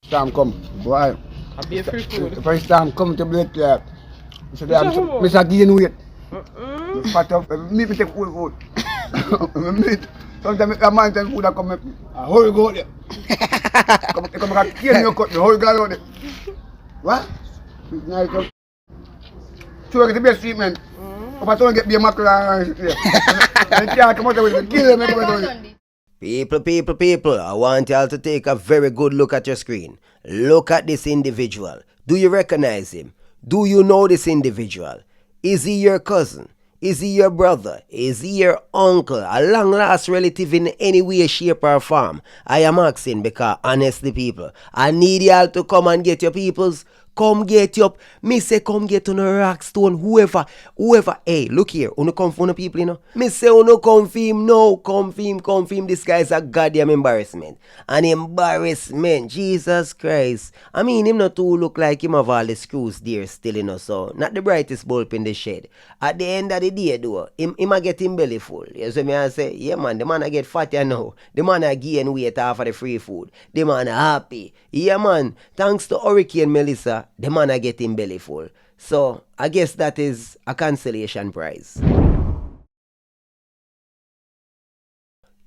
Storm come, boy. I be a free food. The first time come to Blake, Mr. Gain weight. Fat up, me take food. Meat. Sometimes a man take food and come a whole go there. Come back kill me cut the whole guy out there. What? Nice up. So I get the best treatment. If I don't get the mackerel and can't come out with kill them. People, I want y'all to take a very good look at your screen. Look at this individual. Do you recognize him? Do you know this individual? Is he your cousin? Is he your brother? Is he your uncle? A long lost relative in any way, shape or form? I am asking because honestly people, I need y'all to come and get your peoples. Come get you up. Me say come get on a rock stone. Whoever. Hey, look here. Uno come for the people, you know. Me say uno come for him. No, come for him. This guy is a goddamn embarrassment. An embarrassment. Jesus Christ. I mean, him not too look like him have all the screws there still, you know. So, not the brightest bulb in the shed. At the end of the day, though, him a get him belly full. You see me I say, yeah man, the man a get fat you know. The man a gain weight off of the free food. The man a happy. Yeah man, thanks to Hurricane Melissa, the man a get him belly full. So, I guess that is a cancellation prize.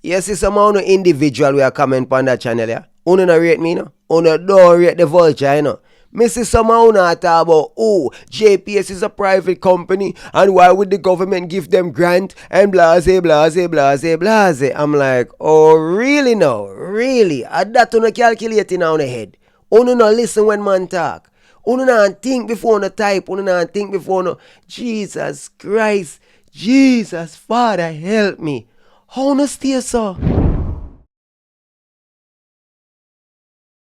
Yes, it's some of the individual we are coming on that channel, yeah? Uno no rate me, no? Uno don't rate the vulture, you know? Me see some of talk about, oh, JPS is a private company, and why would the government give them grant, and blase. I'm like, oh, really now? Really? That uno calculating on the head. Uno no listen when man talk. Uno not think before no type. Uno not think before no. Jesus Christ. Jesus, Father, help me. How no stay so?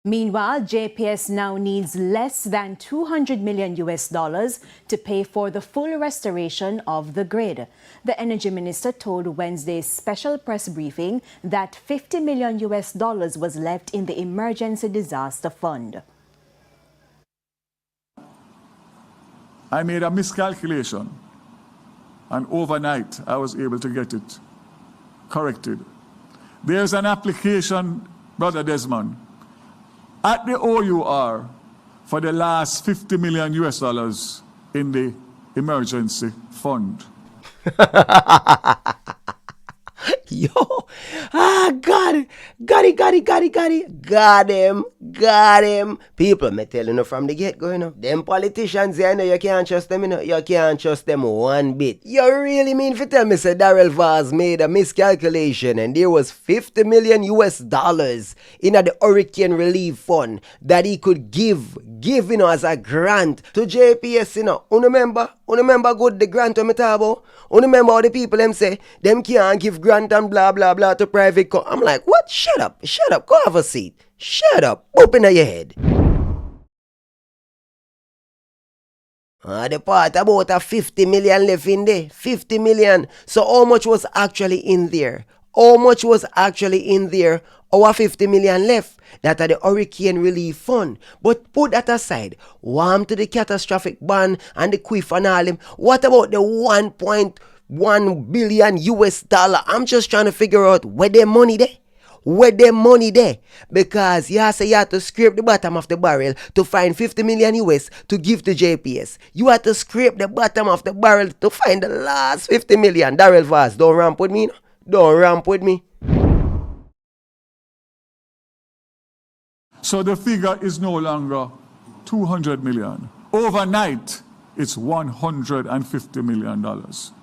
Meanwhile, JPS now needs less than $200 million to pay for the full restoration of the grid. The energy minister told Wednesday's special press briefing that $50 million was left in the emergency disaster fund. I made a miscalculation, and overnight I was able to get it corrected. There's an application, Brother Desmond, at the OUR for the last $50 million in the emergency fund. Yo, got him. People, me telling you from the get-go, you know, them politicians, you know, you can't trust them, you know, you can't trust them one bit. You really mean to tell me, say Daryl Vaz made a miscalculation and there was $50 million in the Hurricane Relief Fund that he could give, you know, as a grant to JPS, you know. Remember good the grant on me talk about? Remember how the people them say, them can't give grant and blah blah blah to private I'm like, what? Shut up, go have a seat. Shut up, open your head. The part about a 50 million left in there. 50 million. So how much was actually in there? Our 50 million left. That are the Hurricane Relief Fund. But put that aside. Warm to the catastrophic ban and the quiff and all them. What about the $1.1 billion? I'm just trying to figure out where their money there. Because you have to scrape the bottom of the barrel to find 50 million US to give to JPS. You have to scrape the bottom of the barrel to find the last 50 million. Daryl Vaz, don't ramp with me. So the figure is no longer 200 million. Overnight, it's $150 million,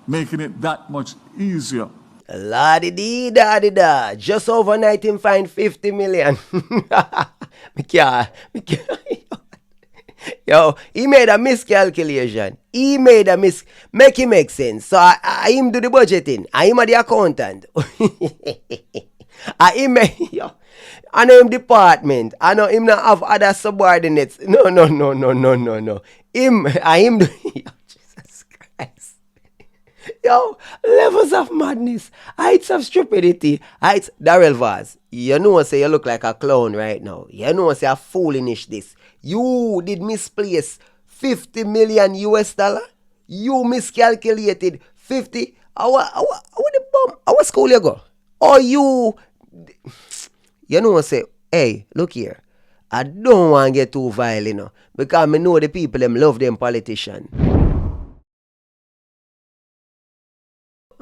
making it that much easier. La-di-dee-da-di-da. Just overnight him find 50 million. Me can't. Yo, he made a miscalculation. Make it make sense. So I him do the budgeting. I him the accountant. I know him department. I know him not have other subordinates. No. Him do. Jesus Christ. Yo, levels of madness, heights of stupidity, Daryl Vaz, you know say you look like a clown right now. You know say a foolish this. You did misplace $50 million. You miscalculated 50. Our school you go? Or you know say, hey, look here. I don't want to get too violent, you know, because I know the people them love them politicians.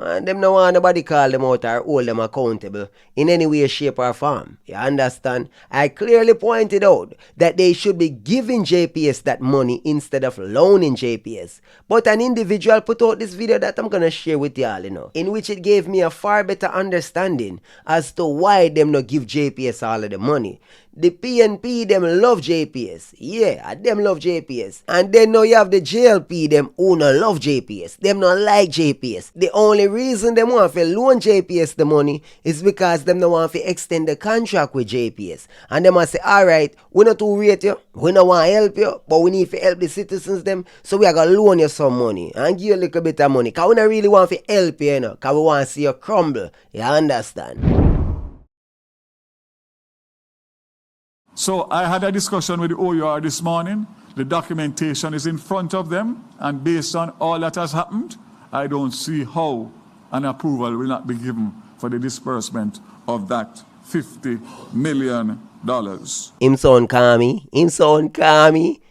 And them no want nobody call them out or hold them accountable in any way, shape or form. You understand? I clearly pointed out that they should be giving JPS that money instead of loaning JPS. But an individual put out this video that I'm gonna share with y'all, you know, in which it gave me a far better understanding as to why them not give JPS all of the money. The PNP, them love JPS. Yeah, them love JPS. And then now you have the JLP, them who no love JPS. Them not like JPS. The only reason them want to loan JPS the money is because them don't want to extend the contract with JPS. And them must say, alright, we not to rate you, we not want to help you, but we need to help the citizens them, so we are going to loan you some money and give you a little bit of money. Because we don't really want to help you, you know, because we want to see you crumble. You understand? So I had a discussion with the OUR this morning. The documentation is in front of them, and based on all that has happened, I don't see how an approval will not be given for the disbursement of that $50 million. Him sound calmy.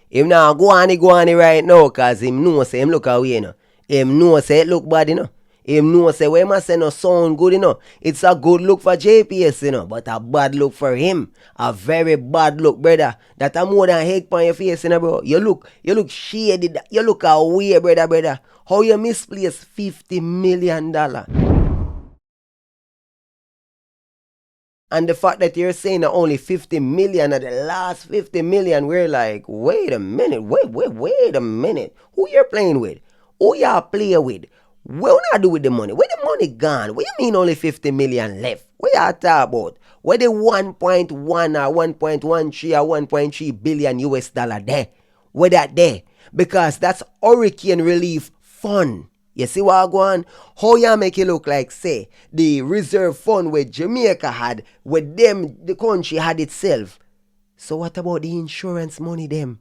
Him now go on right now, cause him know say him look away, you know. Him know say it look bad, you know. Him know say when I say no sound good, you know. It's a good look for JPS, you know, but a bad look for him. A very bad look, brother. That a more than hate on your face, you know, bro. You look shaded. You look away, brother. How you misplace $50 million? And the fact that you're saying that only 50 million are the last 50 million, we're like, wait a minute. Who you're playing with? Who y'all play with? What not do with the money? Where the money gone? What you mean only 50 million left? What y'all talk about? Where the 1.1 or 1.13 or 1.3 billion US dollar there? Where that there? Because that's hurricane relief fund. You see what I go on? How y'all make it look like, say, the reserve fund where Jamaica had, where them, the country had itself. So what about the insurance money them?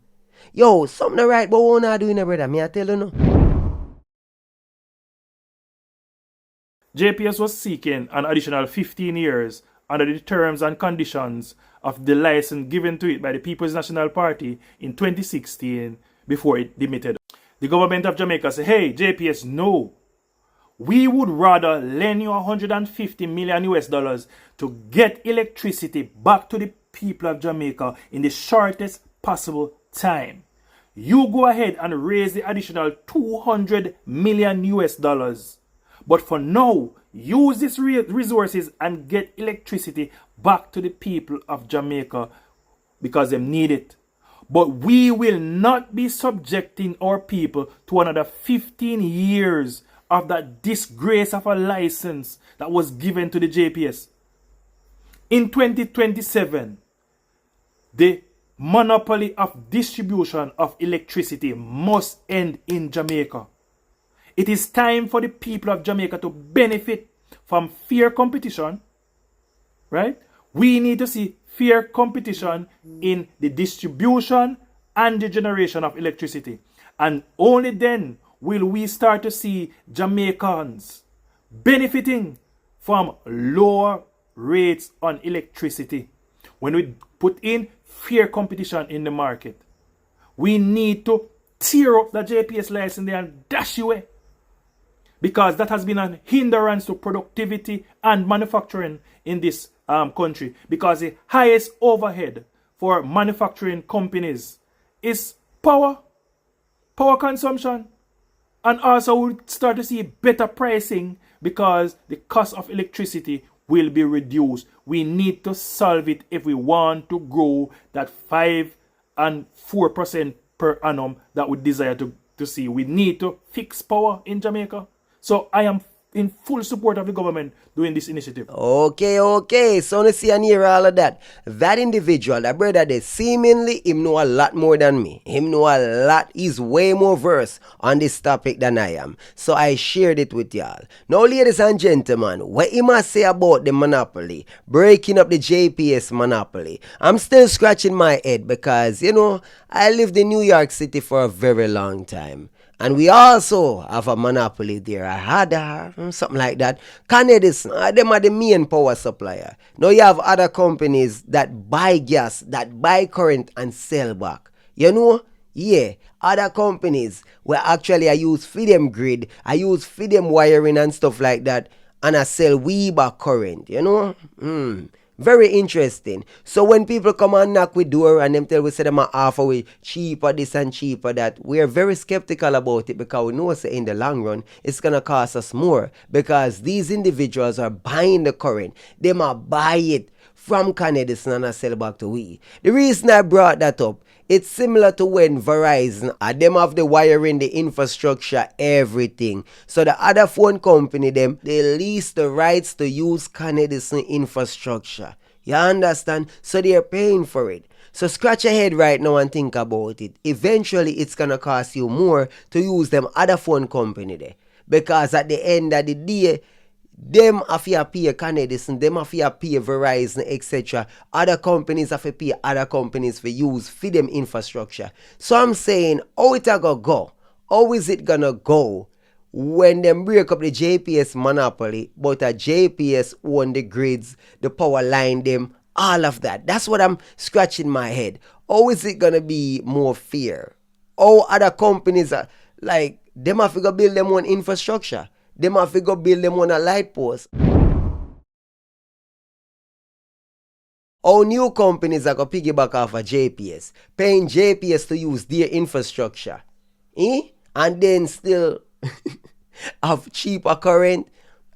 Yo, something right, but what not doing, brother? Me I tell you no. JPS was seeking an additional 15 years under the terms and conditions of the license given to it by the People's National Party in 2016 before it demitted. The government of Jamaica said, hey, JPS, no. We would rather lend you $150 million US to get electricity back to the people of Jamaica in the shortest possible time. You go ahead and raise the additional $200 million US. But for now, use these resources and get electricity back to the people of Jamaica because they need it. But we will not be subjecting our people to another 15 years of that disgrace of a license that was given to the JPS. In 2027, the monopoly of distribution of electricity must end in Jamaica. It is time for the people of Jamaica to benefit from fair competition, right? We need to see fair competition in the distribution and the generation of electricity. And only then will we start to see Jamaicans benefiting from lower rates on electricity. When we put in fair competition in the market, we need to tear up the JPS license there and dash away. Because that has been a hindrance to productivity and manufacturing in this country. Because the highest overhead for manufacturing companies is power consumption. And also we'll start to see better pricing because the cost of electricity will be reduced. We need to solve it if we want to grow that 5 and 4% per annum that we desire to see. We need to fix power in Jamaica. So I am in full support of the government doing this initiative. Okay. So let's see and hear all of that. That individual, that brother there, seemingly him know a lot more than me. Him know a lot. He's way more versed on this topic than I am. So I shared it with y'all. Now, ladies and gentlemen, what he must say about the monopoly, breaking up the JPS monopoly, I'm still scratching my head because, you know, I lived in New York City for a very long time. And we also have a monopoly there, a Hadar, something like that. Canadians, them are the main power supplier. Now you have other companies that buy gas, that buy current and sell back. You know? Yeah, other companies where actually I use for them grid, I use for them wiring and stuff like that, and I sell we back current, you know? Very interesting. So when people come and knock with door and them tell we say them are half away cheaper this and cheaper that, we are very skeptical about it because we know say in the long run it's gonna cost us more because these individuals are buying the current. They might buy it from Canada and sell back to we. The reason I brought that up, it's similar to when Verizon, them have the wiring, the infrastructure, everything. So the other phone company, they lease the rights to use Canada's infrastructure. You understand? So they're paying for it. So scratch your head right now and think about it. Eventually, it's going to cost you more to use them other phone company there. Because at the end of the day, them have to pay Canadians, them have to pay Verizon, etc. Other companies have to pay other companies for use for them infrastructure. So I'm saying, how it gonna go? How is it gonna go when them break up the JPS monopoly, but a JPS own the grids, the power line, them, all of that? That's what I'm scratching my head. How is it gonna be more fair? How other companies are like them have to go build them own infrastructure? Them have to go build them on a light post. All new companies are going to piggyback off of JPS, paying JPS to use their infrastructure. And then still have cheaper current.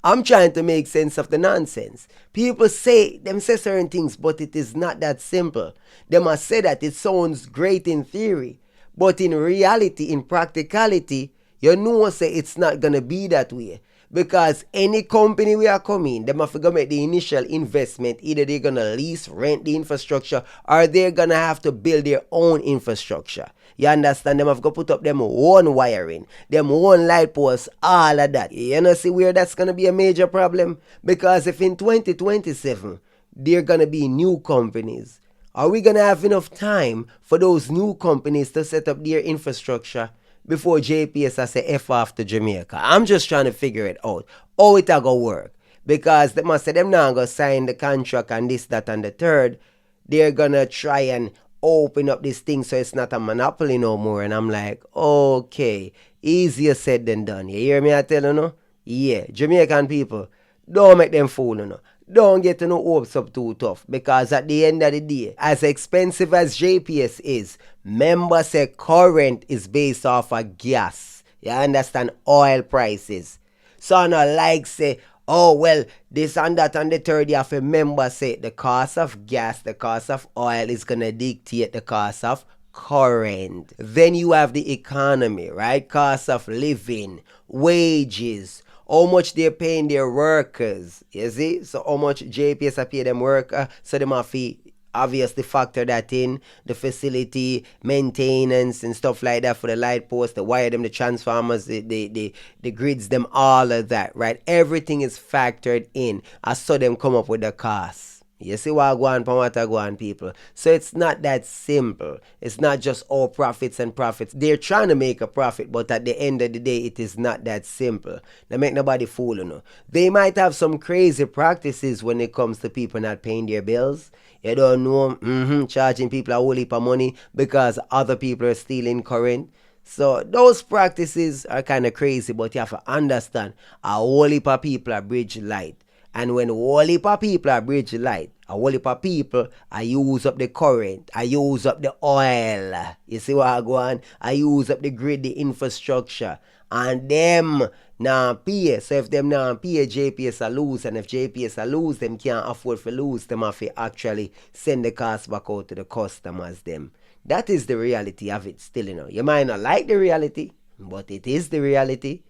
I'm trying to make sense of the nonsense. People say certain things, but it is not that simple. They must say that it sounds great in theory, but in reality, in practicality, you know say it's not going to be that way. Because any company we are coming, they have to make the initial investment. Either they're going to lease, rent the infrastructure, or they're going to have to build their own infrastructure. You understand? Them have to put up them own wiring, them own light posts, all of that. You know, see where that's going to be a major problem? Because if in 2027, there are going to be new companies, are we going to have enough time for those new companies to set up their infrastructure before JPS has say F off to Jamaica? I'm just trying to figure it out. How it a go work? Because they must say them now go sign the contract and this, that, and the third. They're gonna try and open up this thing so it's not a monopoly no more. And I'm like, okay, easier said than done. You hear me? I tell you no? Yeah, Jamaican people, don't make them fool you know. Don't get no hopes up too tough, because at the end of the day, as expensive as JPS is, members say current is based off of gas. You understand? Oil prices. So no like say, oh well, this and that and the third, you have a member say the cost of gas, the cost of oil is gonna dictate the cost of current. Then you have the economy, right? Cost of living, wages, how much they're paying their workers, you see? So how much JPS are pay them worker, so they have to obviously factor that in, the facility, maintenance and stuff like that for the light post, the wire them, the transformers, the grids them, all of that, right? Everything is factored in. I saw them come up with the cost. You see what I go on, what I go on, people. So it's not that simple. It's not just all profits and profits. They're trying to make a profit, but at the end of the day, it is not that simple. They make nobody fool, you know. They might have some crazy practices when it comes to people not paying their bills. You don't know, charging people a whole heap of money because other people are stealing current. So those practices are kind of crazy, but you have to understand, a whole heap of people are bridge light. And when a whole heap of people are bridge light, a whole heap of people, I use up the current, I use up the oil. You see what I go on? I use up the grid, the infrastructure. And them now pay. So if them now pay, JPS a lose. And if JPS a lose, them can't afford to lose. Them have to actually send the cost back out to the customers them. That is the reality of it still, you know. You might not like the reality, but it is the reality.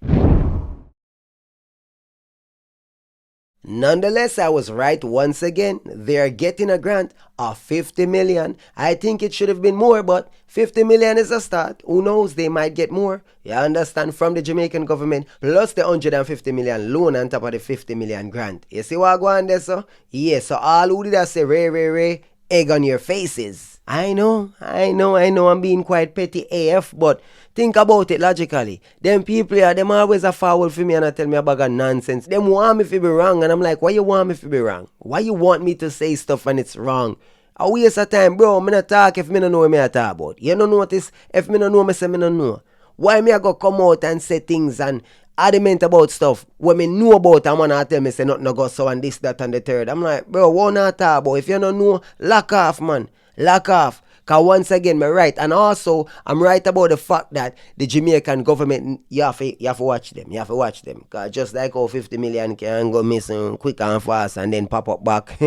Nonetheless, I was right once again. They are getting a grant of 50 million. I think it should have been more, but 50 million is a start. Who knows, they might get more. You understand, from the Jamaican government, plus the 150 million loan on top of the 50 million grant. You see what I go on there, so? Yeah, so all who did I say, Ray, egg on your faces. I know, I'm being quite petty AF, but think about it logically. Them people here, them always a foul for me and I tell me a bag of nonsense. Them want me to be wrong and I'm like, why you want me to be wrong? Why you want me to say stuff and it's wrong? A waste of time, bro. Me not talk if me no know what me I talk about. You don't notice if me no know, me say me no know. Why me I go come out and say things and adamant about stuff when me know about and wanna tell me say nothing no go so and this, that and the third. I'm like, bro, what not talk about? If you don't know, lock off, man. Lock off. Cause once again, me right. And also, I'm right about the fact that the Jamaican government, you have to watch them. You have to watch them. Cause just like how 50 million can go missing quick and fast and then pop up back.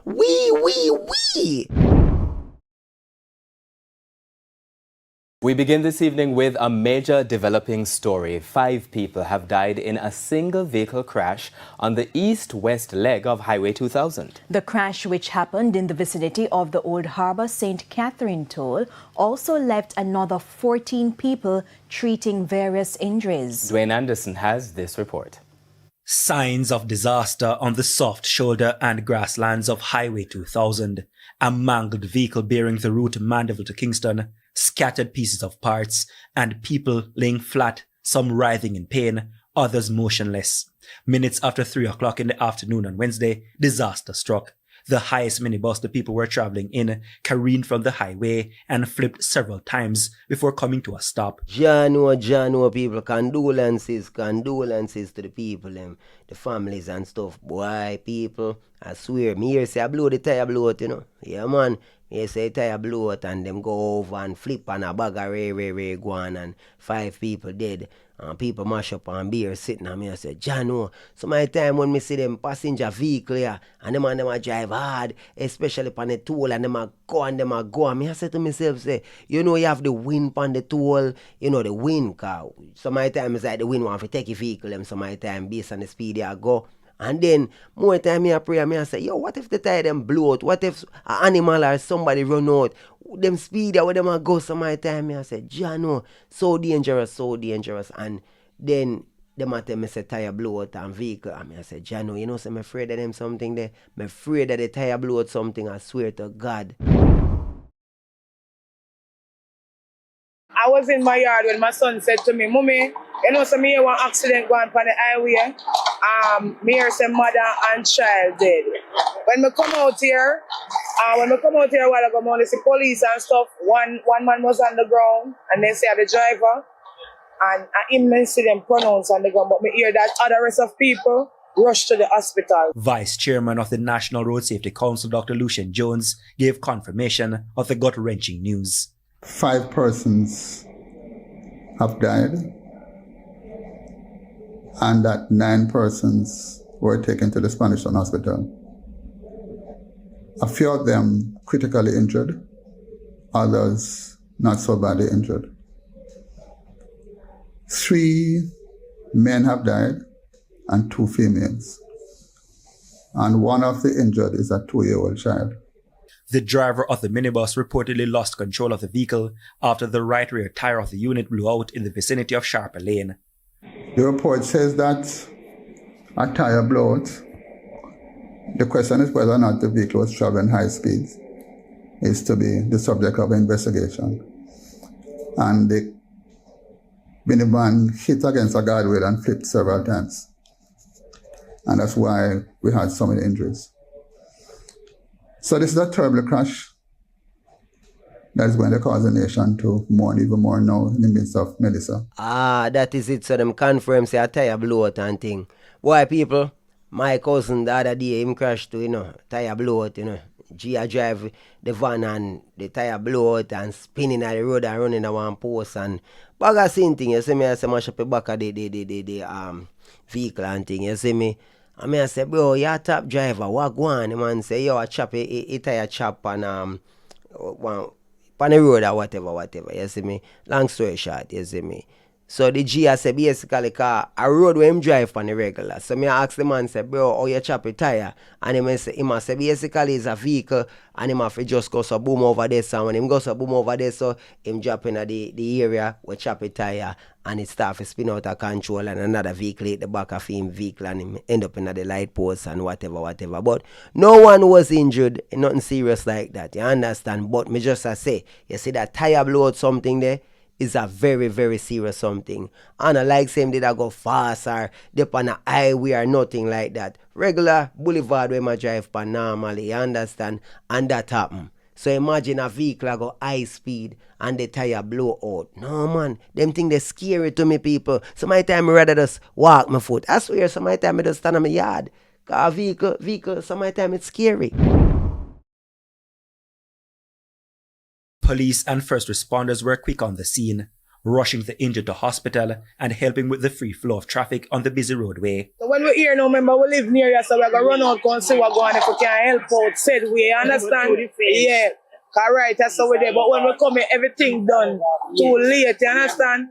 Wee. We begin this evening with a major developing story. 5 people have died in a single vehicle crash on the east-west leg of Highway 2000. The crash, which happened in the vicinity of the Old Harbour St. Catherine toll, also left another 14 people treating various injuries. Dwayne Anderson has this report. Signs of disaster on the soft shoulder and grasslands of Highway 2000. A mangled vehicle bearing the route Mandeville to Kingston, scattered pieces of parts, and people laying flat, some writhing in pain, others motionless. Minutes after 3 o'clock in the afternoon on Wednesday, disaster struck. The highest minibus the people were traveling in careened from the highway and flipped several times before coming to a stop. Jano, people, condolences to the people, the families and stuff. Boy, people, I swear, me here say I blow the tire blow out, you know. Yeah, man. Me say tire blow out and them go over and flip and a bag of ray go on and 5 people dead. And people mash up and beer sitting and me I say, Jano, so my time when me see them passenger vehicle here and them a drive hard, especially on the toll and them a go and me I say to myself, say, you know you have the wind on the toll, you know the wind car. So my time is like the wind want to take a vehicle them, so my time based on the speed I go. And then more time me I pray me I say, yo, what if the tire them blow out? What if an animal or somebody run out? Them speed where them a go, so my time me I say, Jano, so dangerous. And then them a tell me say tire blow out and vehicle. And me I say, Jano, you know, so I'm afraid of them something there. I'm afraid that the tire blow out something, I swear to God. I was in my yard when my son said to me, Mommy, you know, so me hear one accident going on the highway. Me hear some mother and child dead. When me come out here a while ago, I only see police and stuff. One man was on the ground, and they say the driver, and I him see them pronouns on the ground, but me hear that other rest of people rush to the hospital. Vice Chairman of the National Road Safety Council, Dr. Lucian Jones, gave confirmation of the gut-wrenching news. 5 persons have died, and that 9 persons were taken to the Spanish Town Hospital. A few of them critically injured, others not so badly injured. 3 men have died and 2 females. And one of the injured is a 2-year-old child. The driver of the minibus reportedly lost control of the vehicle after the right rear tire of the unit blew out in the vicinity of Sharper Lane. The report says that a tire blew out. The question is whether or not the vehicle was traveling high speeds is to be the subject of investigation. And the minivan hit against a guardrail and flipped several times. And that's why we had so many injuries. So this is a terrible crash that is going to cause the nation to mourn even more now in the midst of Melissa. That is it. So them confirm say a tire blow out and thing. Why people? My cousin the other day him crashed too, you know, tire blow out, you know. Gia drive the van and the tire blow out and spinning at the road and running at one post and bag of same thing. You see me I say mash up the back of the vehicle and thing, you see me. I mean, I say, bro, you're a top driver, what go on? The man say, yo, I chop a tire chop on the road or whatever, you see me? Long story short, you see me? So the G I say basically car a road where him drive on the regular. So me ask the man say, bro, how you chop your tire? And him say basically it's a vehicle and him have to just go so boom over there. So when him go so boom over there, so him drop in the area where chop your tire and it start to spin out of control and another vehicle hit the back of him vehicle and him end up in the light post and whatever. But no one was injured, nothing serious like that. You understand? But me just say, you see that tire blow out something there? Is a very, very serious something. And I like same did I go fast or dip on a highway or nothing like that. Regular boulevard where I drive pan normally, you understand? And that happen. So imagine a vehicle go high speed and the tire blow out. No man, them thing they scary to me people. So my time I rather just walk my foot. I swear so my time I just stand on my yard. Cause a vehicle, so my time it's scary. Police and first responders were quick on the scene, rushing the injured to hospital and helping with the free flow of traffic on the busy roadway. So when we here now, remember we live near you, so we're going to run out and see what's going on if we can help out said way, you understand? Yeah, correct, that's how we do. But when we come here, everything done too late, you understand?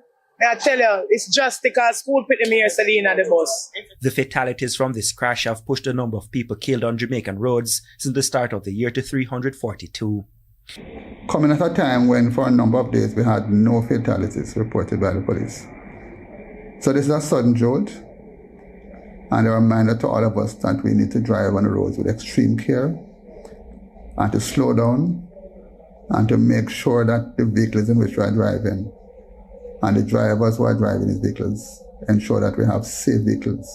I tell you, it's just because school put them here, Selena, the bus. The fatalities from this crash have pushed the number of people killed on Jamaican roads since the start of the year to 342. Coming at a time when for a number of days we had no fatalities reported by the police. So this is a sudden jolt and a reminder to all of us that we need to drive on the roads with extreme care and to slow down and to make sure that the vehicles in which we are driving and the drivers who are driving these vehicles ensure that we have safe vehicles,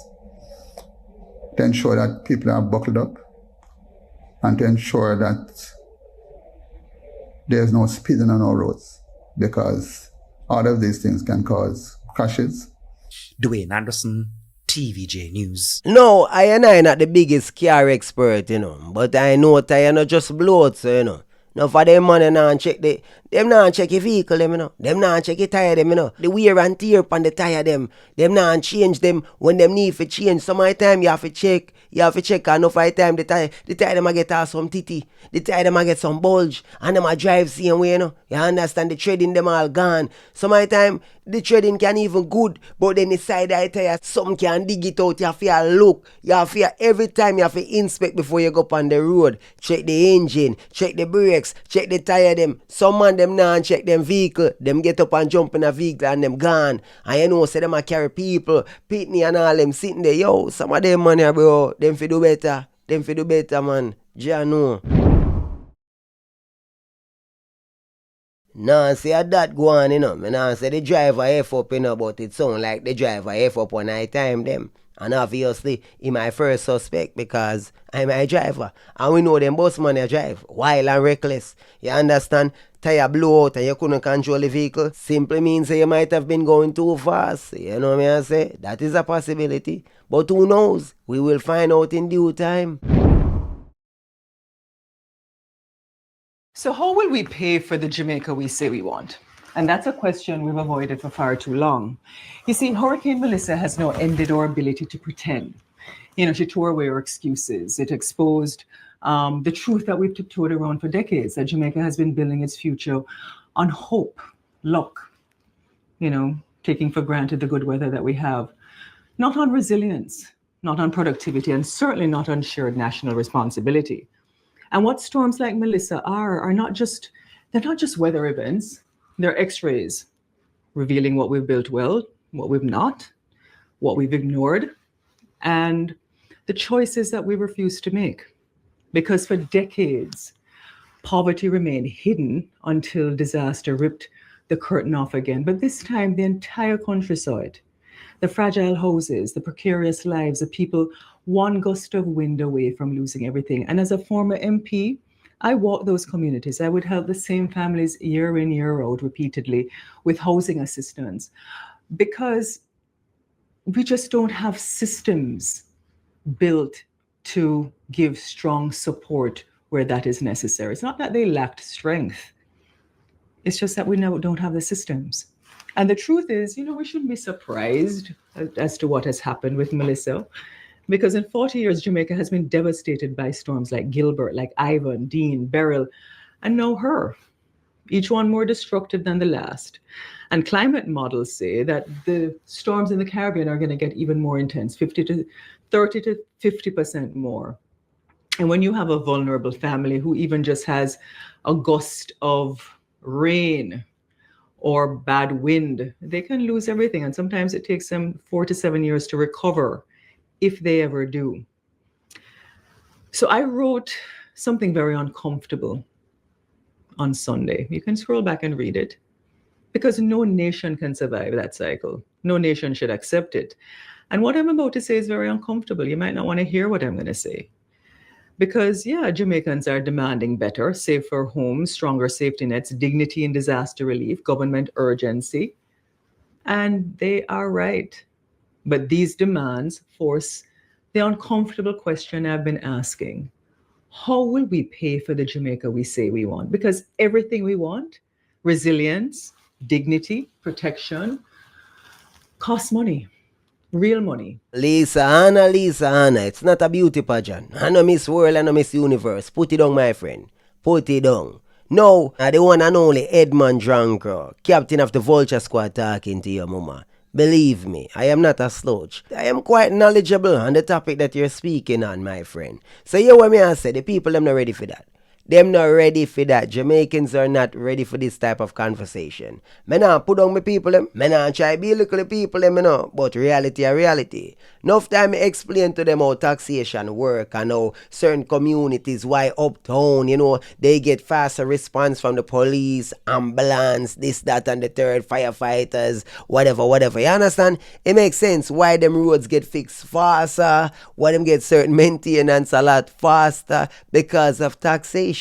to ensure that people are buckled up and to ensure that there's no speeding on our roads, because all of these things can cause crashes. Dwayne Anderson, TVJ News. No, I am not the biggest car expert, but I know tire not just blow out, so, Now for them money now check them now check your vehicle them, Them now check your tire them, The wear and tear upon the tire them now change them when them need for change. Some of the time you have to check and enough of the time the tire them a get some titty, the tire them a get some bulge and them a drive same way, You understand, the treading them all gone. Some of the time the treading can even good, but then the side of the tire something can dig it out. You have to look, you have to every time you have to inspect before you go up on the road. Check the engine, check the brakes, check the tire them. Some man them now check them vehicle, them get up and jump in a vehicle and them gone. And say them a carry people, Pitney and all them sitting there. Yo, some of them man bro, them fi do better. Them fi do better, man. Jah know. Nah, say that go on, Me nah say the driver F up, but it sound like the driver F up when I time them. And obviously, he my first suspect because I'm a driver. And we know them boss man drive wild and reckless. You understand? Tire blow out and you couldn't control the vehicle. Simply means you might have been going too fast. You know what I say? That is a possibility. But who knows? We will find out in due time. So how will we pay for the Jamaica we say we want? And that's a question we've avoided for far too long. You see, Hurricane Melissa has now ended our ability to pretend. She tore away our excuses. It exposed the truth that we've tiptoed around for decades, that Jamaica has been building its future on hope, luck, taking for granted the good weather that we have, not on resilience, not on productivity, and certainly not on shared national responsibility. And what storms like Melissa are not just weather events. They're x-rays revealing what we've built well, what we've not, what we've ignored, and the choices that we refuse to make. Because for decades, poverty remained hidden until disaster ripped the curtain off again. But this time, the entire country saw it. The fragile houses, the precarious lives of people, one gust of wind away from losing everything. And as a former MP, I walked those communities. I would help the same families year in, year out repeatedly with housing assistance, because we just don't have systems built to give strong support where that is necessary. It's not that they lacked strength. It's just that we now don't have the systems. And the truth is, we shouldn't be surprised as to what has happened with Melissa, because in 40 years, Jamaica has been devastated by storms like Gilbert, like Ivan, Dean, Beryl, and now her. each one more destructive than the last. And climate models say that the storms in the Caribbean are going to get even more intense, 30 to 50% more. And when you have a vulnerable family who even just has a gust of rain or bad wind, they can lose everything. And sometimes it takes them 4 to 7 years to recover, if they ever do. So I wrote something very uncomfortable on Sunday. You can scroll back and read it, because no nation can survive that cycle. No nation should accept it. And what I'm about to say is very uncomfortable. You might not want to hear what I'm going to say. Because, yeah, Jamaicans are demanding better, safer homes, stronger safety nets, dignity in disaster relief, government urgency. And they are right. But these demands force the uncomfortable question I've been asking. How will we pay for the Jamaica we say we want? Because everything we want, resilience, dignity, protection, costs money, real money. Lisa Anna, it's not a beauty pageant. I know Miss World, I know Miss Universe. Put it on, my friend. Put it on. No, the one and only Edmund Dranker, captain of the Vulture Squad, talking to your mama. Believe me, I am not a slouch. I am quite knowledgeable on the topic that you're speaking on, my friend. So you what me I say, the people them not ready for that. Them not ready for that. Jamaicans are not ready for this type of conversation. Me nah put on my people them. Me nah try be little people them, you know. But reality are reality. Enough time me explain to them how taxation work and how certain communities, why uptown, you know, they get faster response from the police, ambulance, this, that, and the third, firefighters, whatever. You understand? It makes sense why them roads get fixed faster, why them get certain maintenance a lot faster, because of taxation.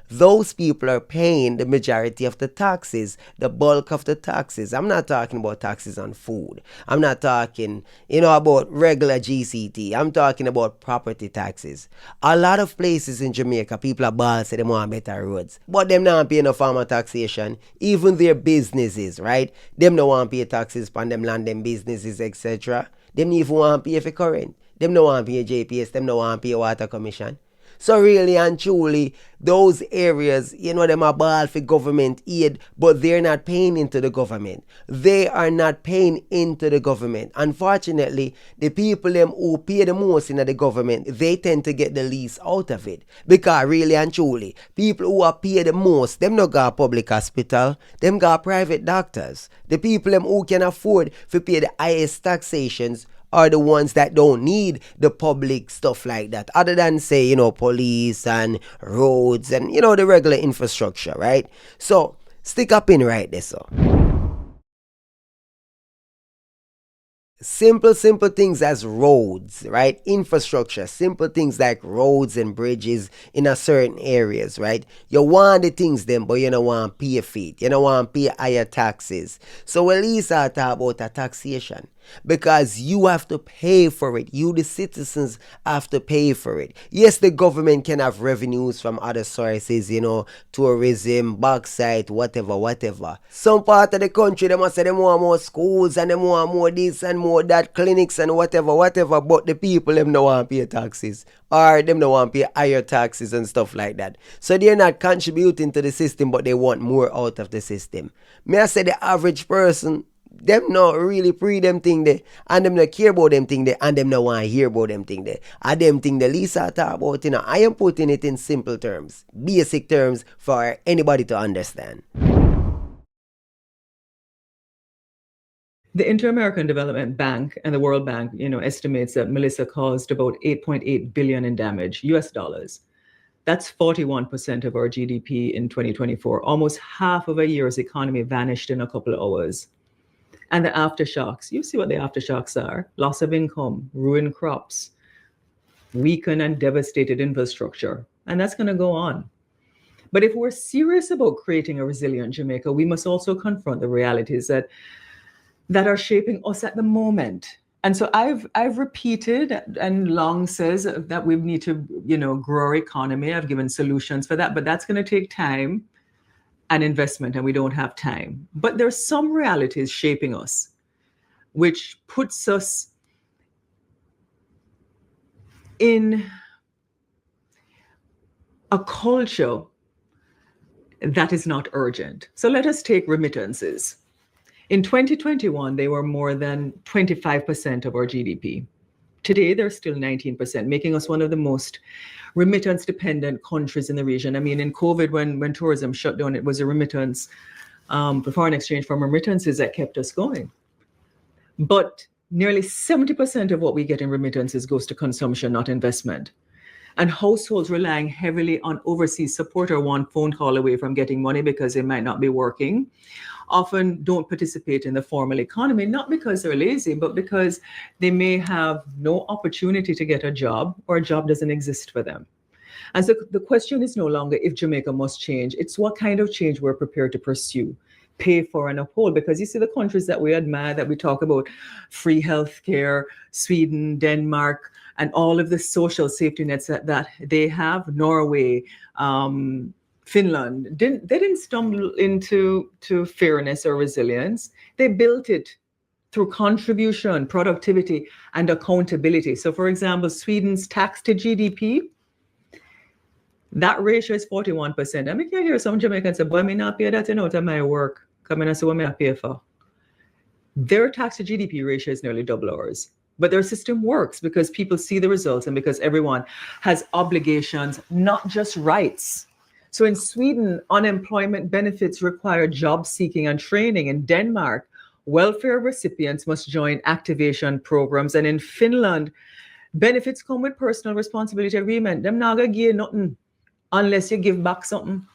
Those people are paying the majority of the taxes, the bulk of the taxes. I'm not talking about taxes on food. I'm not talking, about regular GCT. I'm talking about property taxes. A lot of places in Jamaica, people are bald, say they want better roads. But them not paying no farmer taxation. Even their businesses, right? Them no want pay taxes on them land, them businesses, etc. Them even want pay for current. Them no want pay JPS. Them no want pay water commission. So really and truly, those areas, them are ball for government aid, but they're not paying into the government. They are not paying into the government. Unfortunately, the people them who pay the most in the government, they tend to get the least out of it. Because really and truly, people who are paid the most, them not got public hospital, them got private doctors. The people them who can afford to pay the highest taxations are the ones that don't need the public stuff like that, other than say, police and roads and, the regular infrastructure, right? So stick up in right there, so. Simple things as roads, right? Infrastructure, simple things like roads and bridges in a certain areas, right? You want the things them, but you don't want to pay for it. You don't want to pay higher taxes. So at least I talk about a taxation. Because you have to pay for it. You, the citizens, have to pay for it. Yes, the government can have revenues from other sources, tourism, bauxite, whatever. Some part of the country, they must say they want more schools and they want more this and more that, clinics and whatever. But the people, them don't want to pay taxes. Or them don't want to pay higher taxes and stuff like that. So they're not contributing to the system, but they want more out of the system. May I say the average person, them not really pre them thing there, and them not care about them thing there, and them not want to hear about them thing there. And them thing the least I talk about, I am putting it in simple terms, basic terms for anybody to understand. The Inter-American Development Bank and the World Bank, estimates that Melissa caused about 8.8 billion in damage, US dollars. That's 41% of our GDP in 2024. Almost half of a year's economy vanished in a couple of hours. And the aftershocks, you see what the aftershocks are: loss of income, ruined crops, weakened and devastated infrastructure. And that's going to go on. But if we're serious about creating a resilient Jamaica, we must also confront the realities that are shaping us at the moment. And so I've repeated and long says that we need to, grow our economy. I've given solutions for that, but that's going to take time and investment, and we don't have time. But there's some realities shaping us, which puts us in a culture that is not urgent. So let us take remittances. In 2021, they were more than 25% of our GDP. Today, they're still 19%, making us one of the most remittance-dependent countries in the region. I mean, in COVID, when tourism shut down, it was a remittance, the foreign exchange from remittances that kept us going. But nearly 70% of what we get in remittances goes to consumption, not investment. And households relying heavily on overseas support or one phone call away from getting money because they might not be working often don't participate in the formal economy, not because they're lazy, but because they may have no opportunity to get a job or a job doesn't exist for them. And so the question is no longer if Jamaica must change, it's what kind of change we're prepared to pursue, pay for and uphold. Because you see the countries that we admire, that we talk about, free healthcare, Sweden, Denmark, and all of the social safety nets that they have, Norway, Finland, they didn't stumble into fairness or resilience. They built it through contribution, productivity, and accountability. So for example, Sweden's tax to GDP, that ratio is 41%. I mean, you hear some Jamaicans say, boy, I may not pay that out of my work. Come in and say what I pay for. Their tax to GDP ratio is nearly double ours. But their system works because people see the results and because everyone has obligations, not just rights. So in Sweden, unemployment benefits require job seeking and training. In Denmark, welfare recipients must join activation programs. And in Finland, benefits come with personal responsibility agreement. Them not gonna give you nothing unless you give back something.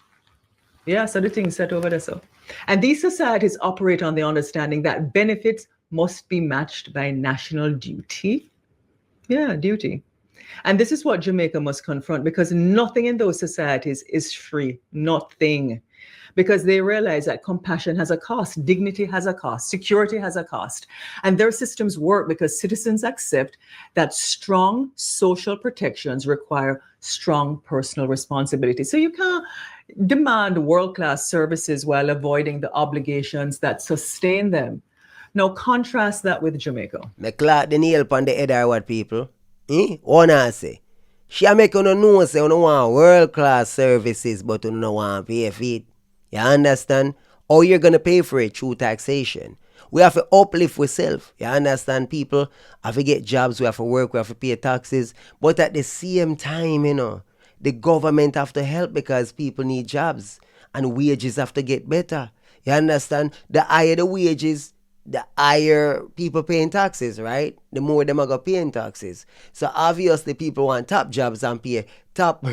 Yeah, so the thing's set over there. So. And these societies operate on the understanding that benefits must be matched by national duty. Yeah, duty. And this is what Jamaica must confront, because nothing in those societies is free, nothing. Because they realize that compassion has a cost, dignity has a cost, security has a cost. And their systems work because citizens accept that strong social protections require strong personal responsibility. So you can't demand world-class services while avoiding the obligations that sustain them. Now contrast that with Jamaica. Me clock the nail upon the head or what, people? Wanna say? She make you know say you want world-class services, but you don't want to pay for it. You understand? Or you're gonna pay for it through taxation. We have to uplift ourselves. You understand, people? Have to get jobs, we have to work, we have to pay taxes. But at the same time, the government have to help because people need jobs and wages have to get better. You understand? The higher the wages, the higher people paying taxes, right? The more them are going to paying taxes. So obviously people want top jobs and pay top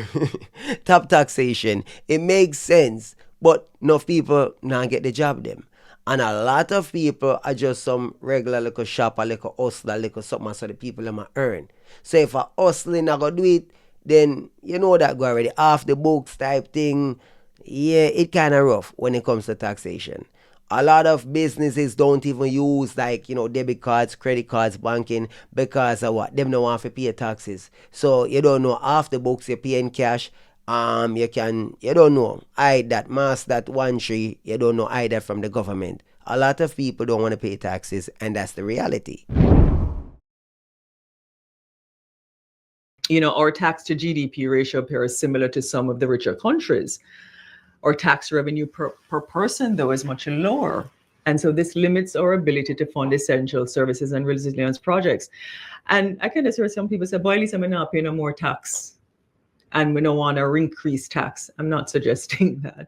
taxation. It makes sense, but enough people not get the job them. And a lot of people are just some regular little shopper, little hustler, little something so the people them earn. So if a hustling not going to do it, then you know that go already off the books type thing. Yeah, it kind of rough when it comes to taxation. A lot of businesses don't even use debit cards, credit cards, banking because of what? Them don't want to pay taxes. So you don't know off the books you're paying cash. You don't know hide that mask, that 1 tree, you don't know hide that from the government. A lot of people don't want to pay taxes, and that's the reality. Our tax to GDP ratio appears similar to some of the richer countries. Our tax revenue per person, though, is much lower. And so this limits our ability to fund essential services and resilience projects. And I can just hear some people say, boy, at least I'm not paying no more tax. And we don't want to increase tax. I'm not suggesting that.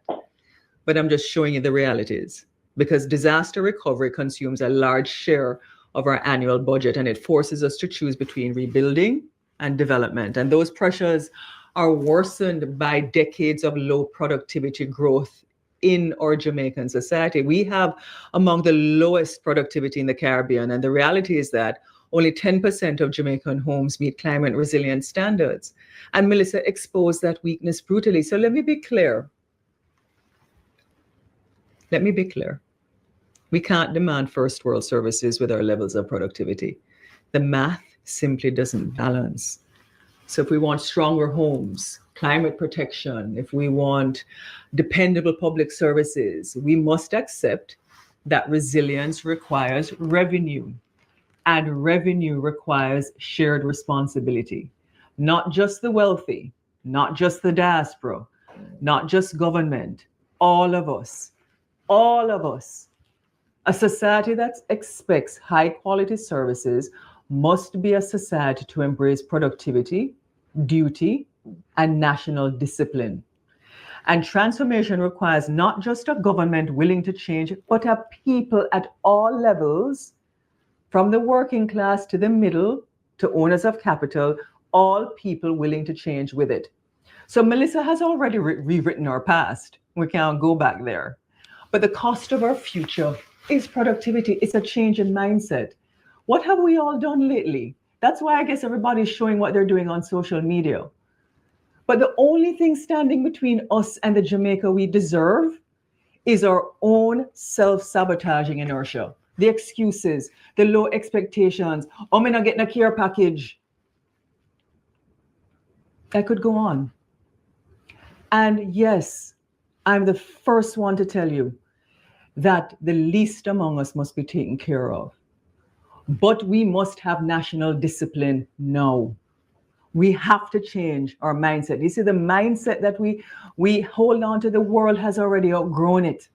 But I'm just showing you the realities. Because disaster recovery consumes a large share of our annual budget, and it forces us to choose between rebuilding and development. And those pressures are worsened by decades of low productivity growth in our Jamaican society. We have among the lowest productivity in the Caribbean. And the reality is that only 10% of Jamaican homes meet climate resilient standards. And Melissa exposed that weakness brutally. So let me be clear. We can't demand first world services with our levels of productivity. The math simply doesn't balance. So if we want stronger homes, climate protection, if we want dependable public services, we must accept that resilience requires revenue, and revenue requires shared responsibility. Not just the wealthy, not just the diaspora, not just government, all of us, all of us. A society that expects high quality services must be a society to embrace productivity, duty, and national discipline. And transformation requires not just a government willing to change, but a people at all levels, from the working class to the middle to owners of capital, all people willing to change with it. So Melissa has already rewritten our past. We can't go back there. But the cost of our future is productivity. It's a change in mindset. What have we all done lately? That's why I guess everybody's showing what they're doing on social media. But the only thing standing between us and the Jamaica we deserve is our own self-sabotaging inertia. The excuses, the low expectations. Oh, I'm not getting a care package. I could go on. And yes, I'm the first one to tell you that the least among us must be taken care of. But we must have national discipline now. We have to change our mindset. You see, the mindset that we hold on to, the world has already outgrown it.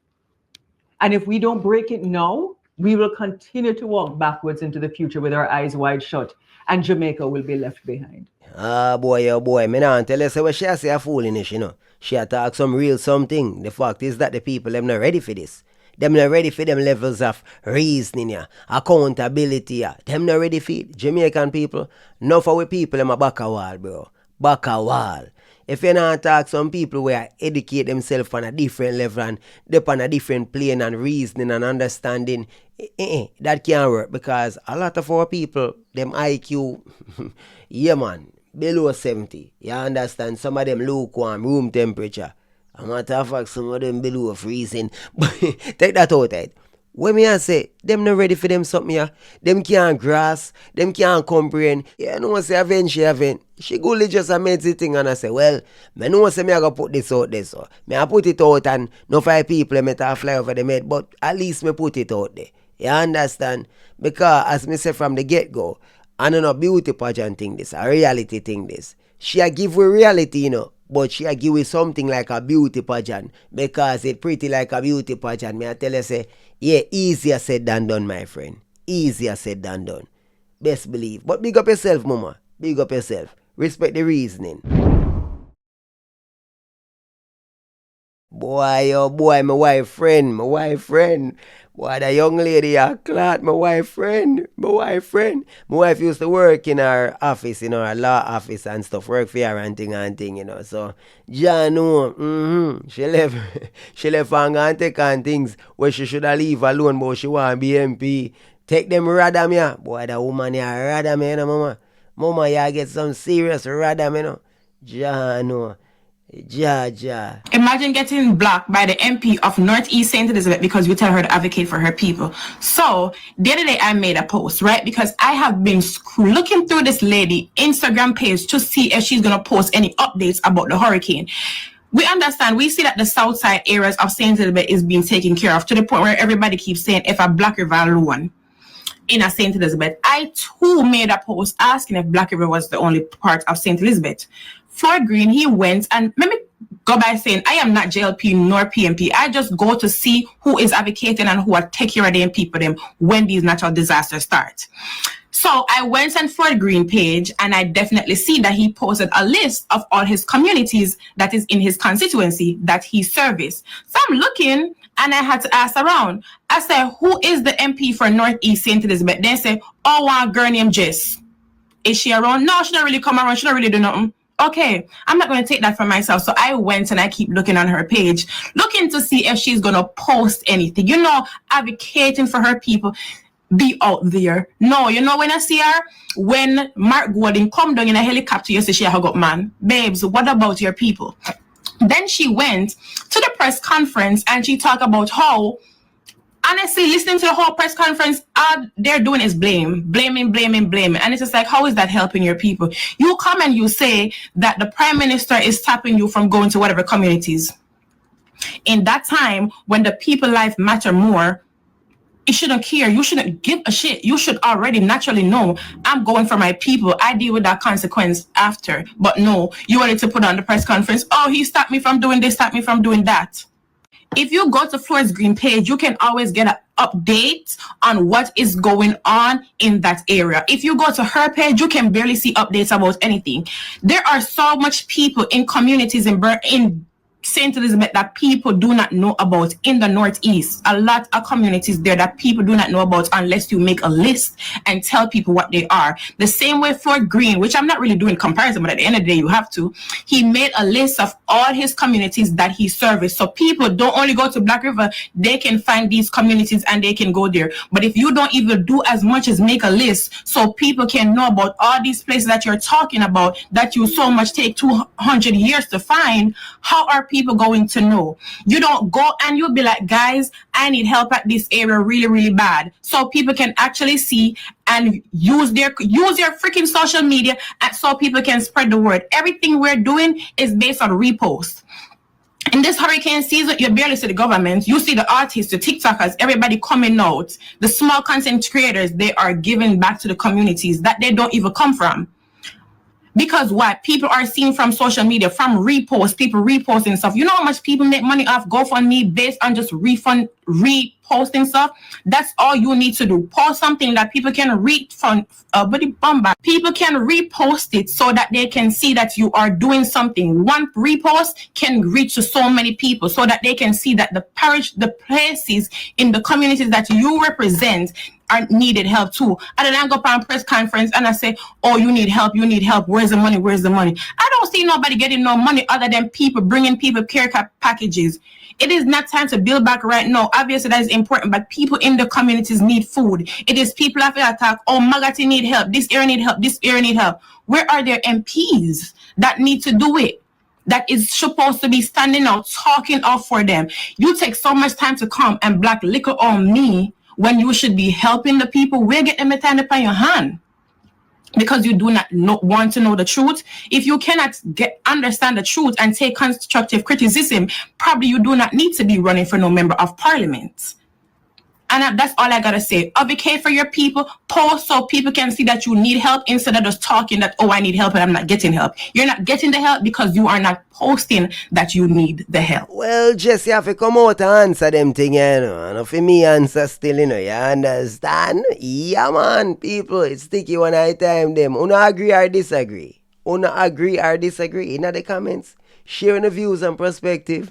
And if we don't break it now, we will continue to walk backwards into the future with our eyes wide shut, and Jamaica will be left behind. Ah, boy, oh boy, me nah tell you say what she a say a foolishness, you know. She a talk some real something. The fact is that the people, them not ready for this. Them not ready for them levels of reasoning, yeah, accountability, yeah. Them not ready for it. Jamaican people, enough of we people, them a back a wall, bro. Back a wall. If you not talk some people where educate themselves on a different level and they on a different plane and reasoning and understanding, that can't work, because a lot of our people, them IQ, yeah man, below 70. You understand? Some of them lukewarm, room temperature. A matter of fact, some of them below freezing. But take that out, right? When me I say, them not ready for them something here. Them can't grasp, them can't comprehend. Yeah, no one say event. She go just a meditate thing and I say, well, me no say me I go put this out there, so. Me I put it out and no 5 people me ta fly over the head, but at least me put it out there. You understand? Because as me say from the get-go, I don't know beauty pageant thing this, a reality thing this. She a give we reality, you know, but she a give we something like a beauty pageant, because it pretty like a beauty pageant. Me I tell you say, yeah, easier said than done, my friend. Easier said than done. Best believe. But big up yourself, mama. Big up yourself. Respect the reasoning. Boy, oh boy, my wife friend. Boy, the young lady a clot, my wife friend. My wife used to work in her office, you know, her law office and stuff, work for her and thing, you know. So, John know, she left and take on things where she should have leave alone, but she want to be MP. Take them radam, yeah. Boy, the woman here radam, you know, mama. Mama, you get some serious radam, you know. John know. Ja. Imagine getting blocked by the MP of Northeast St. Elizabeth because you tell her to advocate for her people. So the other day I made a post, right? Because I have been looking through this lady Instagram page to see if she's going to post any updates about the hurricane. We understand, we see that the south side areas of St. Elizabeth is being taken care of to the point where everybody keeps saying if a Black River alone in a St. Elizabeth. I too made a post asking if Black River was the only part of St. Elizabeth. Floyd Green, he went, and let me go by saying I am not JLP nor PMP. I just go to see who is advocating and who are taking care of them people them when these natural disasters start. So I went on Floyd Green page and I definitely see that he posted a list of all his communities that is in his constituency that he serviced. So I'm looking and I had to ask around. I said, who is the MP for Northeast St. Elizabeth? They say, oh, one girl named Jess. Is she around? No, she don't really come around. She don't really do nothing. Okay, I'm not going to take that for myself. So I went and I keep looking on her page, looking to see if she's going to post anything, you know, advocating for her people. Be out there. No, you know when I see her, when Mark Gordon come down in a helicopter, you say she hug up, man. Babes, what about your people? Then she went to the press conference and she talked about how, honestly, listening to the whole press conference, all they're doing is blaming. And it's just like, how is that helping your people? You come and you say that the prime minister is stopping you from going to whatever communities. In that time, when the people life matter more, you shouldn't care. You shouldn't give a shit. You should already naturally know I'm going for my people. I deal with that consequence after. But no, you wanted to put on the press conference. Oh, he stopped me from doing this, stopped me from doing that. If you go to Florence Green page, you can always get an update on what is going on in that area. If you go to her page, you can barely see updates about anything. There are so much people in communities in St. Elizabeth that people do not know about in the Northeast. A lot of communities there that people do not know about unless you make a list and tell people what they are. The same way Fort Greene, which I'm not really doing comparison, but at the end of the day, you have to. He made a list of all his communities that he serviced. So people don't only go to Black River, they can find these communities and they can go there. But if you don't even do as much as make a list so people can know about all these places that you're talking about that you so much take 200 years to find, how are people going to know? You don't go and you'll be like, guys, I need help at this area really, really bad. So people can actually see and use your freaking social media and so people can spread the word. Everything we're doing is based on repost. In this hurricane season, you barely see the government. You see the artists, the TikTokers, everybody coming out. The small content creators, they are giving back to the communities that they don't even come from. Because what people are seeing from social media, from reposts, people reposting stuff. You know how much people make money off GoFundMe based on just reposting stuff? That's all you need to do. Post something that people can people can repost it so that they can see that you are doing something. One repost can reach to so many people so that they can see that the parish, the places in the communities that you represent are needed help too. And then I go up on a press conference and I say, oh, you need help. Where's the money? I don't see nobody getting no money other than people bringing people care packages. It is not time to build back right now. Obviously that is important, but people in the communities need food. It is people after attack, oh, Magati need help, this area need help. Where are their MPs that need to do it? That is supposed to be standing out, talking out for them. You take so much time to come and black liquor on me when you should be helping the people. Where get them a time upon your hand? Because you do not want to know the truth. If you cannot understand the truth and take constructive criticism, probably you do not need to be running for no member of parliament. And that's all I gotta say. Advocate for your people. Post so people can see that you need help instead of just talking that, oh, I need help and I'm not getting help. You're not getting the help because you are not posting that you need the help. Well, Jesse have to come out and answer them thing, you know. And for me answer still, you know, you understand? Yeah, man, people, it's sticky one I time them. Una agree or disagree? In the comments. Sharing the views and perspective.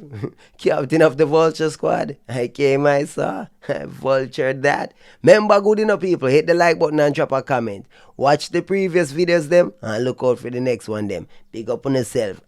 Captain of the Vulture Squad. I came, I saw. I vultured that. Remember, good enough people. Hit the like button and drop a comment. Watch the previous videos them. And look out for the next one them. Big up on yourself.